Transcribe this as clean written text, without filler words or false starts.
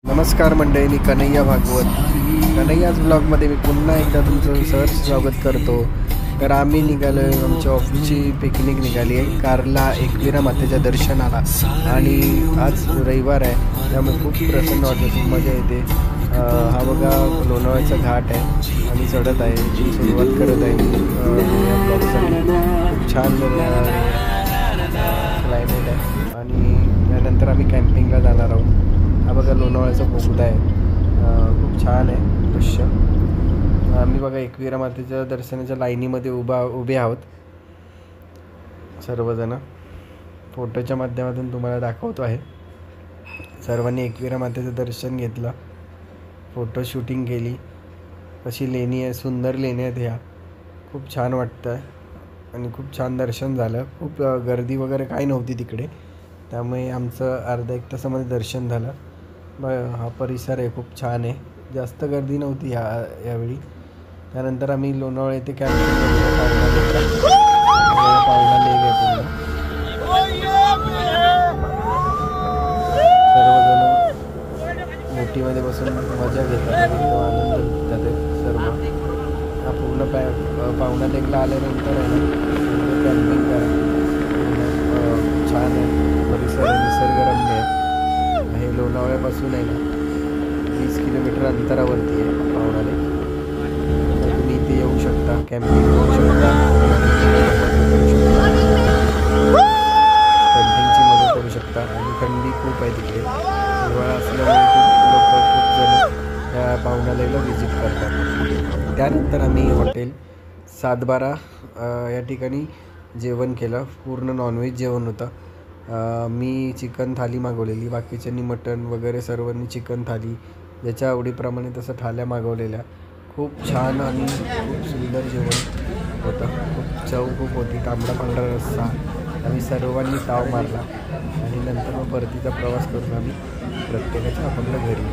नमस्कार मंडळी, मी कन्हैया भागवत. कन्हैयाच ब्लॉगमध्ये मी पुन्हा एकदा तुमचं सहर्ष स्वागत करतो. तर आम्ही निघालो आहे, आमच्या ऑफिसची पिकनिक निघाली आहे कारला एकविरा मातेच्या दर्शनाला. आणि आज रविवार आहे, त्यामुळे खूप प्रसन्न वाटतं, खूप मजा येते. हा बघा लोणावळ्याचा घाट आहे आणि चढत आहे, ती सुरुवात करत आहे मी ब्लॉगसाठी. खूप छान क्लायमेट आहे आणि त्यानंतर आम्ही कॅम्पिंगला जाणार आहोत. हा बघा लोणावळ्याचा बोगदा आहे, खूप छान आहे दृश्य. आम्ही बघा एकविरा मातेच्या दर्शनाच्या लाईनीमध्ये उभे आहोत सर्वजण. फोटोच्या माध्यमातून तुम्हाला दाखवतो आहे. सर्वांनी एकविरा मातेचं दर्शन घेतलं, फोटो शूटिंग केली. अशी लेणी आहे, सुंदर लेणी आहेत ह्या, खूप छान वाटतं आहे आणि खूप छान दर्शन झालं. खूप गर्दी वगैरे काही नव्हती तिकडे, त्यामुळे आमचं अर्धा एक तासामध्ये दर्शन झालं. हा परिसर आहे, खूप छान आहे, जास्त गर्दी नव्हती यावेळी. त्यानंतर आम्ही लोणावळा येथे कॅम्पिंग केलं. पावणा लेक आहे पूर्ण. सर्वजण मोठीमध्ये बसून मजा घेतात, आनंद घेतात सर्व. हा पूर्ण पावणा लेकला आल्यानंतर आहे ना, कॅम्पिंग करा. छान आहे परिसर, निसर्गरम्य आहे. हे लोणावळ्यापासून आहे ना 20 किलोमीटर अंतरावरती आहे पावणा लेक. तर तुम्ही इथे येऊ शकता, कॅम्पिंग करू शकता, कॅम्पिंगची मजा करू शकता. आणि थंडी खूप आहे तिकडे, हिवाळा असल्यामुळे खूप जण त्या पावणा लेकला व्हिजिट करतात. त्यानंतर आम्ही हॉटेल 712 या ठिकाणी जेवण केलं. पूर्ण नॉनव्हेज जेवण होतं. मी चिकन थाली मागवलेली, बाकीच्यांनी मटण वगैरे, सर्वांनी चिकन थाली, ज्याच्या आवडीप्रमाणे तसं थाल्या मागवलेल्या. खूप छान आणि खूप सुंदर जेवण होतं. खूप चव खूप होती. तांबडा पांढरा रस्सा. आम्ही सर्वांनी ताव मारला आणि नंतर मग परतीचा प्रवास करून आम्ही प्रत्येकाच्या आपल्या घरी.